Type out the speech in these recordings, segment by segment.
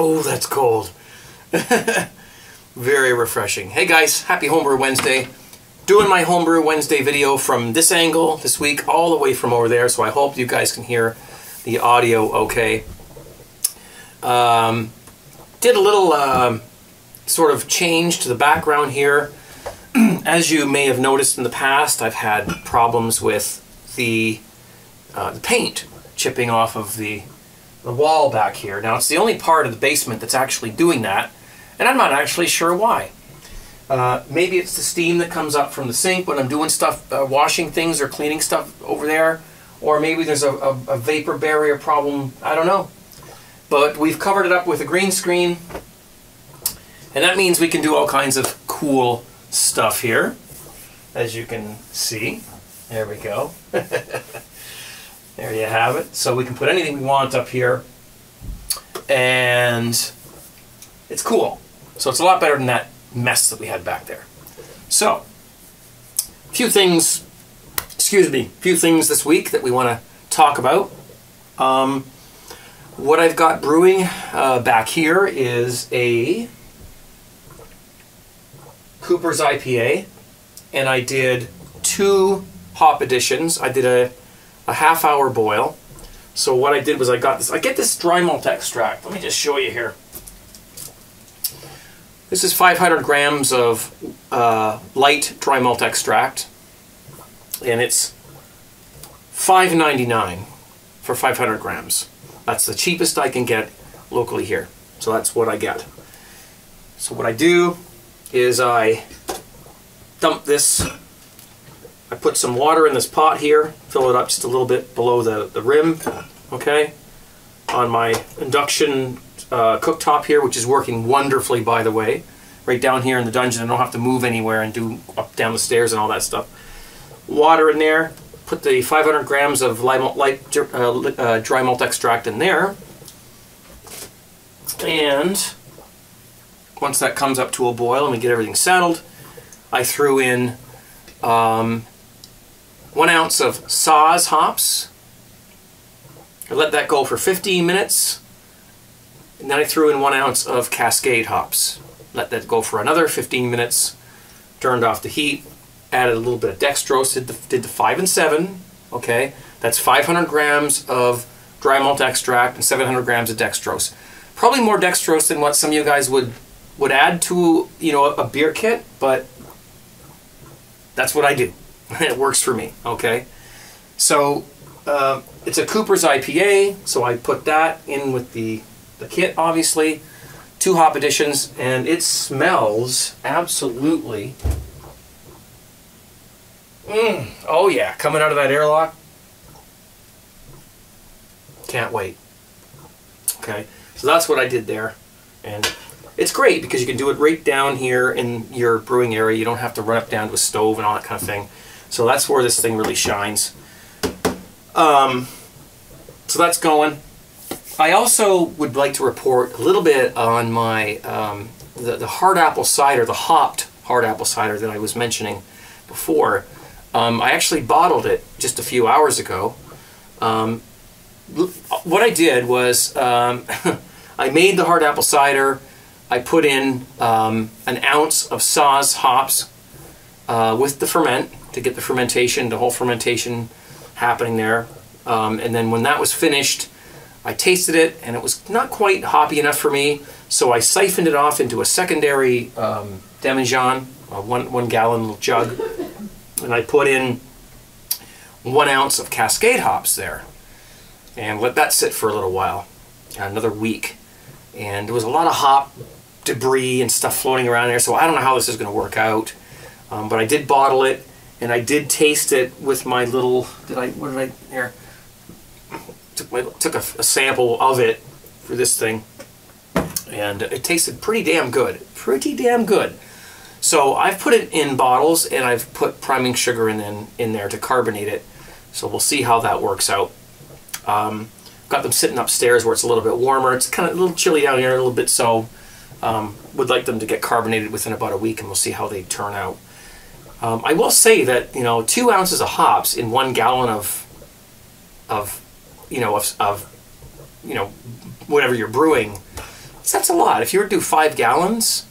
Oh, that's cold. Very refreshing. Hey guys, happy Homebrew Wednesday. Doing my Homebrew Wednesday video from this angle this week, all the way from over there, so I hope you guys can hear the audio okay. Did a little sort of change to the background here. As you may have noticed in the past, I've had problems with the paint chipping off of the wall back here. Now, it's the only part of the basement that's actually doing that, and I'm not actually sure why. Maybe it's the steam that comes up from the sink when I'm doing stuff, washing things or cleaning stuff over there, or maybe there's a vapor barrier problem. I don't know. But we've covered it up with a green screen, and that means we can do all kinds of cool stuff here, as you can see. There we go. There you have it. So we can put anything we want up here, and it's cool. So it's a lot better than that mess that we had back there. So, a few things this week that we want to talk about. What I've got brewing back here is a Cooper's IPA, and I did 2 hop additions. I did a half-hour boil. So what I did was I get this dry malt extract. Let me just show you here. This is 500 grams of light dry malt extract, and it's $5.99 for 500 grams. That's the cheapest I can get locally here. So that's what I get. So what I do is I dump this. I put some water in this pot here, fill it up just a little bit below the rim, okay, on my induction cooktop here, which is working wonderfully, by the way. Right down here in the dungeon, I don't have to move anywhere and do up down the stairs and all that stuff. Water in there, put the 500 grams of light dry malt extract in there, and once that comes up to a boil and we get everything settled, I threw in 1 ounce of Fuggles hops. I let that go for 15 minutes, and then I threw in 1 ounce of Cascade hops. Let that go for another 15 minutes, turned off the heat, added a little bit of dextrose, did the 5 and 7, okay? That's 500 grams of dry malt extract and 700 grams of dextrose. Probably more dextrose than what some of you guys would add to, you know, a beer kit, but that's what I do. It works for me, okay? So it's a Cooper's IPA, so I put that in with the kit, obviously. 2 hop additions, and it smells absolutely... Oh yeah, coming out of that airlock. Can't wait. Okay, so that's what I did there. And it's great because you can do it right down here in your brewing area. You don't have to run up down to a stove and all that kind of thing. So that's where this thing really shines. So that's going. I also would like to report a little bit on my the hard apple cider, the hopped hard apple cider that I was mentioning before. I actually bottled it just a few hours ago. What I did was I made the hard apple cider. I put in 1 ounce of Fuggles hops with the ferment to get the fermentation, the whole fermentation happening there. And then when that was finished, I tasted it, and it was not quite hoppy enough for me, so I siphoned it off into a secondary demijohn, a 1 gallon little jug, and I put in 1 ounce of Cascade hops there, and let that sit for a little while, another week. And there was a lot of hop debris and stuff floating around there, so I don't know how this is going to work out, but I did bottle it, and I did taste it with my little, here. Took a sample of it for this thing, and it tasted pretty damn good. Pretty damn good. So I've put it in bottles, and I've put priming sugar in there to carbonate it. So we'll see how that works out. Got them sitting upstairs where it's a little bit warmer. It's kind of a little chilly down here a little bit, so would like them to get carbonated within about a week, and we'll see how they turn out. I will say that 2 ounces of hops in 1 gallon of whatever you're brewing That's a lot. If you were to do 5 gallons,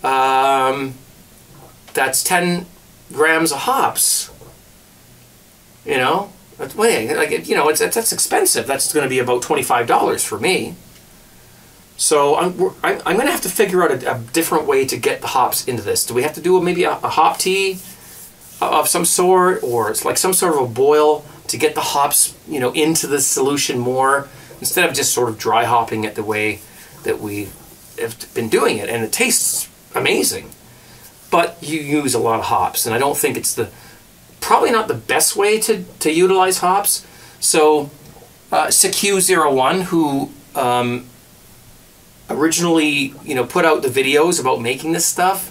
that's 10 grams of hops. You know, that's expensive. That's going to be about $25 for me. So I'm going to have to figure out a different way to get the hops into this. Do we have to do maybe a hop tea of some sort, or it's like some sort of a boil to get the hops, you know, into the solution more, instead of just sort of dry hopping it the way that we have been doing it? And it tastes amazing, but you use a lot of hops, and I don't think it's probably not the best way to utilize hops. So CQ01, who originally, you know, put out the videos about making this stuff,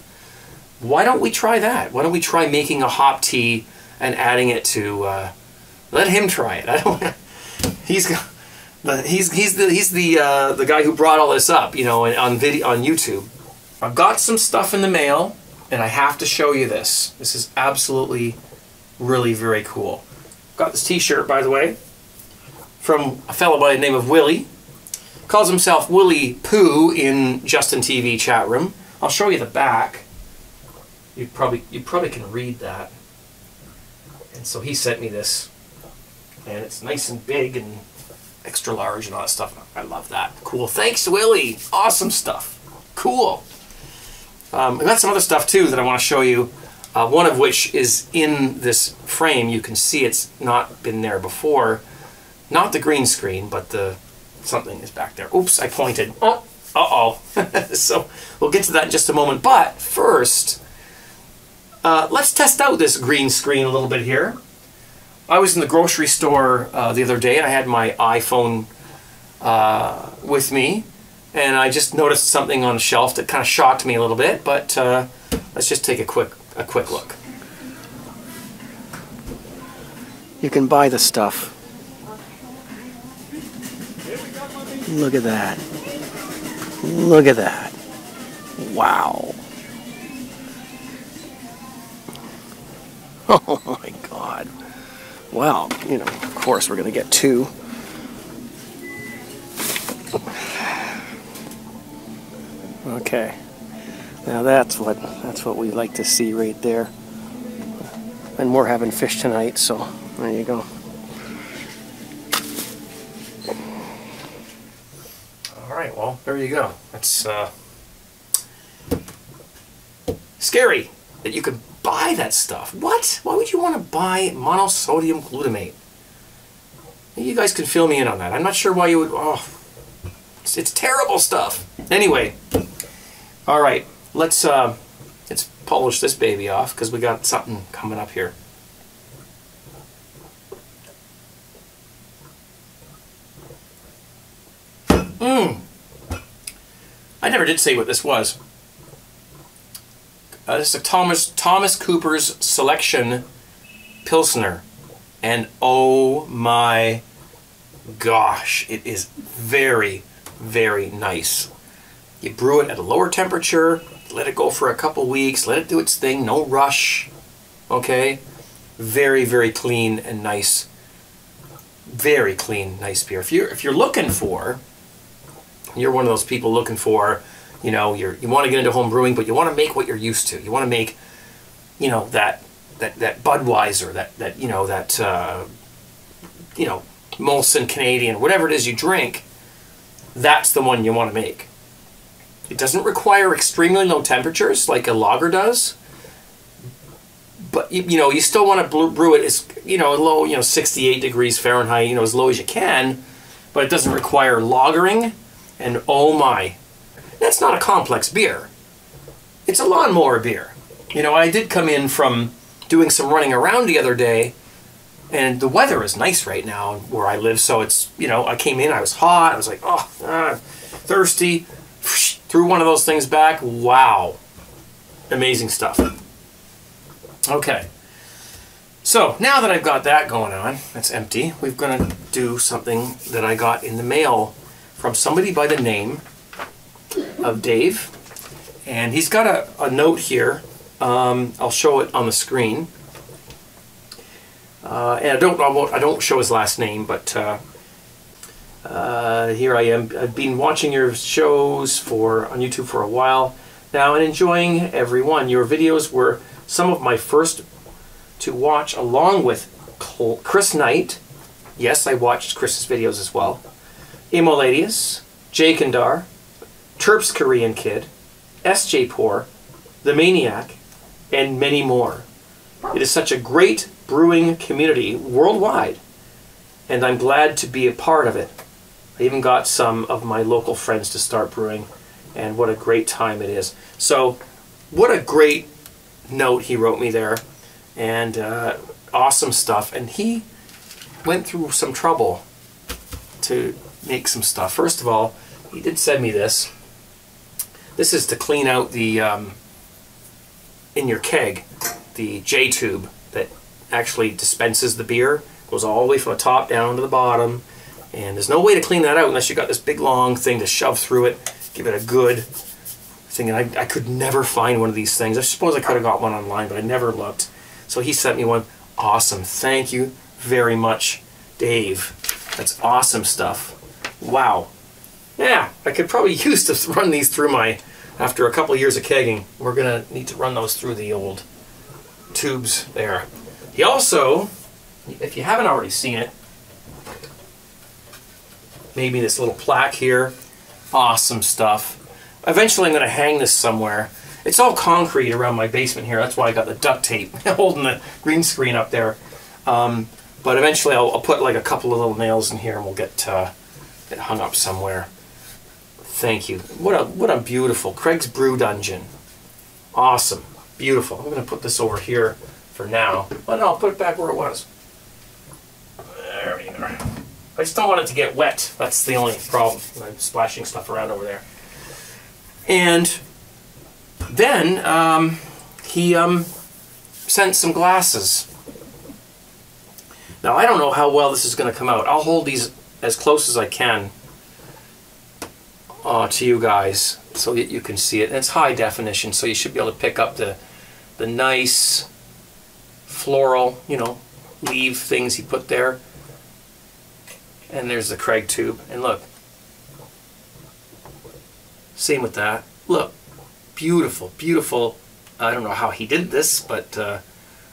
why don't we try that? Why don't we try making a hop tea and adding it to let him try it. I don't he's the guy who brought all this up, you know, on YouTube. I've got some stuff in the mail, and I have to show you this. This is absolutely really very cool. Got this t-shirt, by the way, from a fellow by the name of Willie. Calls himself Willie Pooh in Justin TV chat room. I'll show you the back. You probably can read that. And so he sent me this, and it's nice and big and extra large and all that stuff. I love that. Cool. Thanks, Willie. Awesome stuff. Cool. I've got some other stuff too that I want to show you. One of which is in this frame. You can see it's not been there before. Not the green screen, but something is back there. Oops, I pointed. Oh, uh-oh. So we'll get to that in just a moment. But first, let's test out this green screen a little bit here. I was in the grocery store the other day, and I had my iPhone with me, and I just noticed something on the shelf that kind of shocked me a little bit. But let's just take a quick look. You can buy the stuff. Look at that. Look at that. Wow. Oh my God. Well, you know, of course we're going to get 2. Okay. Now that's what we like to see right there. And we're having fish tonight, so there you go. Alright, well, there you go. That's scary that you could buy that stuff. What? Why would you want to buy monosodium glutamate? You guys can fill me in on that. I'm not sure why you would. Oh, it's terrible stuff. Anyway, all right, let's polish this baby off because we got something coming up here. I never did say what this was. This is a Thomas Cooper's Selection Pilsner, and oh my gosh, it is very, very nice. You brew it at a lower temperature, let it go for a couple weeks, let it do its thing, no rush. Okay, very, very clean and nice. Very clean, nice beer. If you're looking for, you're one of those people looking for, you know, you want to get into home brewing, but you want to make what you're used to. You want to make, you know, that Budweiser, that Molson Canadian, whatever it is you drink. That's the one you want to make. It doesn't require extremely low temperatures like a lager does, but you still want to brew it as low, 68 degrees Fahrenheit, as low as you can, but it doesn't require lagering. And oh my, that's not a complex beer. It's a lawnmower beer. I did come in from doing some running around the other day, and the weather is nice right now where I live, so it's, I came in, I was hot, I was like, thirsty, threw one of those things back, wow. Amazing stuff. Okay, so now that I've got that going on, that's empty, we're going to do something that I got in the mail from somebody by the name of Dave, and he's got a note here. I'll show it on the screen, and I don't show his last name, but Here I am. I've been watching your shows on YouTube for a while now and enjoying every one. Your videos were some of my first to watch, along with Chris Knight. Yes, I watched Chris's videos as well. Emoladius, Jake and Dar, Terps Korean Kid, SJ Pour, The Maniac, and many more. It is such a great brewing community worldwide, and I'm glad to be a part of it. I even got some of my local friends to start brewing, and what a great time it is. So, what a great note he wrote me there, and awesome stuff. And he went through some trouble to make some stuff. First of all, he did send me this. This is to clean out the, in your keg, the J-tube that actually dispenses the beer. Goes all the way from the top down to the bottom. And there's no way to clean that out unless you got this big long thing to shove through it, give it a good thing. And I could never find one of these things. I suppose I could have got one online, but I never looked. So he sent me one. Awesome. Thank you very much, Dave. That's awesome stuff. Wow. Yeah, I could probably use to run these through after a couple of years of kegging, we're going to need to run those through the old tubes there. He also, if you haven't already seen it, made me this little plaque here. Awesome stuff. Eventually I'm going to hang this somewhere. It's all concrete around my basement here. That's why I got the duct tape holding the green screen up there. But eventually I'll put like a couple of little nails in here and we'll get it hung up somewhere. Thank you. What a beautiful Craig's Brew Dungeon. Awesome. Beautiful. I'm going to put this over here for now. But no, I'll put it back where it was. There we are. I just don't want it to get wet. That's the only problem. I'm splashing stuff around over there. And then he sent some glasses. Now I don't know how well this is going to come out. I'll hold these as close as I can to you guys so that you can see it. And it's high definition, so you should be able to pick up the nice floral, you know, leaf things he put there. And there's the CraigTube. And look. Same with that. Look. Beautiful, beautiful. I don't know how he did this, but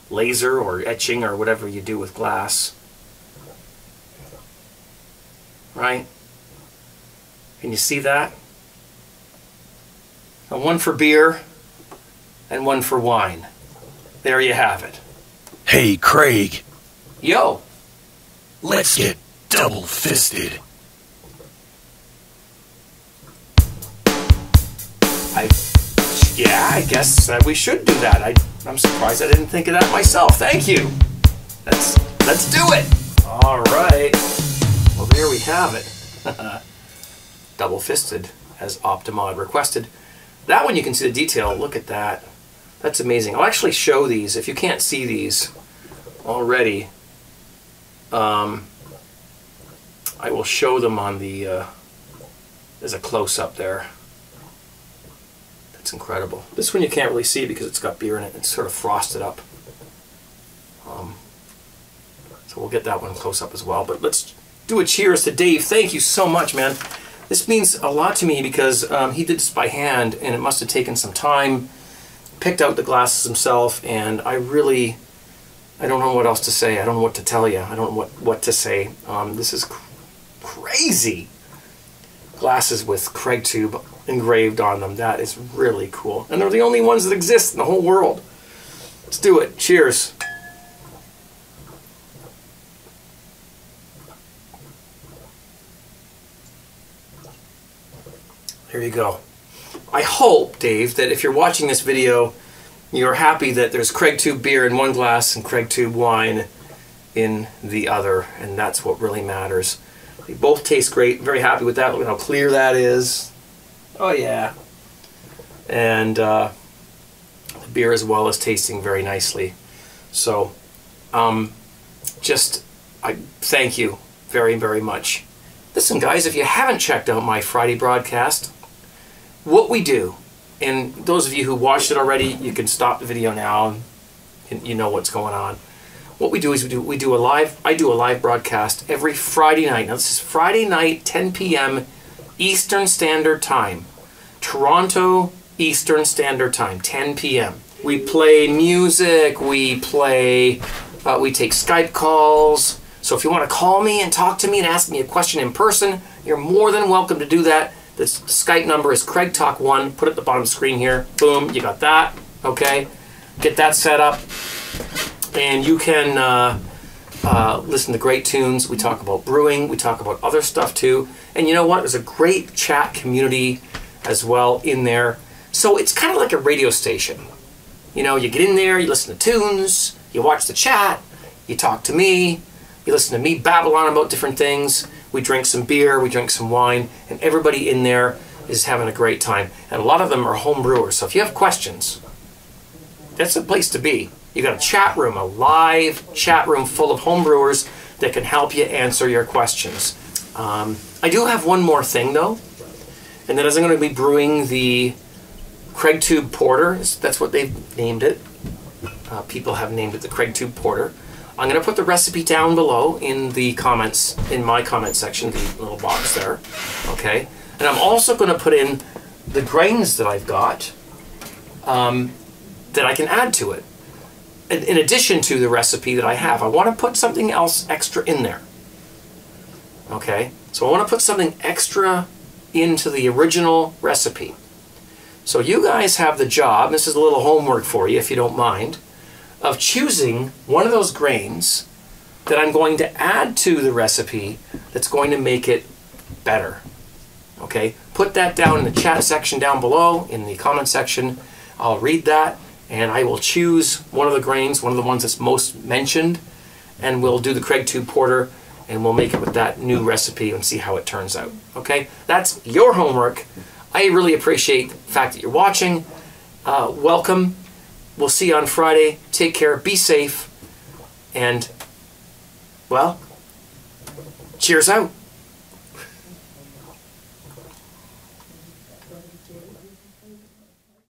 laser or etching or whatever you do with glass. Right? Can you see that? And one for beer and one for wine. There you have it. Hey, Craig. Yo. Let's get double-fisted. Yeah, I guess we should do that. I'm surprised I didn't think of that myself. Thank you. Let's do it. All right. Well, there we have it. Double-fisted, as Optimod requested. That one you can see the detail. Look at that. That's amazing. I'll actually show these. If you can't see these already, I will show them on the, there's a close-up there. That's incredible. This one you can't really see because it's got beer in it. It's sort of frosted up. So we'll get that one close up as well. But let's do a cheers to Dave. Thank you so much, man. This means a lot to me because he did this by hand and it must have taken some time. Picked out the glasses himself, and I don't know what else to say. I don't know what to tell you. I don't know what to say. This is crazy. Glasses with CraigTube engraved on them. That is really cool. And they're the only ones that exist in the whole world. Let's do it. Cheers. There you go. I hope, Dave, that if you're watching this video, you're happy that there's CraigTube beer in one glass and CraigTube wine in the other, and that's what really matters. They both taste great. Very happy with that. Look at how clear that is. Oh yeah. And the beer as well is tasting very nicely. So, I thank you very, very much. Listen, guys, if you haven't checked out my Friday broadcast, what we do, and those of you who watched it already, you can stop the video now and you know what's going on. what we do is I do a live broadcast every Friday night. Now this is Friday night, 10 p.m. Eastern Standard Time. Toronto Eastern Standard Time, 10 p.m. We play music, we take Skype calls. So if you want to call me and talk to me and ask me a question in person, you're more than welcome to do that. The Skype number is CraigTalk1. Put it at the bottom of the screen here. Boom, you got that. Okay, get that set up. And you can listen to great tunes. We talk about brewing. We talk about other stuff too. And you know what? There's a great chat community as well in there. So it's kind of like a radio station. You know, you get in there, you listen to tunes, you watch the chat, you talk to me, you listen to me babble on about different things. We drink some beer, we drink some wine, and everybody in there is having a great time. And a lot of them are home brewers. So if you have questions, that's the place to be. You got a chat room, a live chat room full of home brewers that can help you answer your questions. I do have one more thing though, and that is I'm going to be brewing the CraigTube Porter. That's what they've named it. People have named it the CraigTube Porter. I'm going to put the recipe down below in the comments, in my comment section, the little box there. Okay, and I'm also going to put in the grains that I've got that I can add to it. In addition to the recipe that I have, I want to put something else extra in there. Okay, so I want to put something extra into the original recipe. So you guys have the job, this is a little homework for you if you don't mind, of choosing one of those grains that I'm going to add to the recipe that's going to make it better. Okay, put that down in the chat section down below, in the comment section. I'll read that and I will choose one of the grains, one of the ones that's most mentioned, and we'll do the CraigTube Porter and we'll make it with that new recipe and see how it turns out. Okay, that's your homework. I really appreciate the fact that you're watching. Welcome. We'll see you on Friday. Take care, be safe, and, well, cheers out.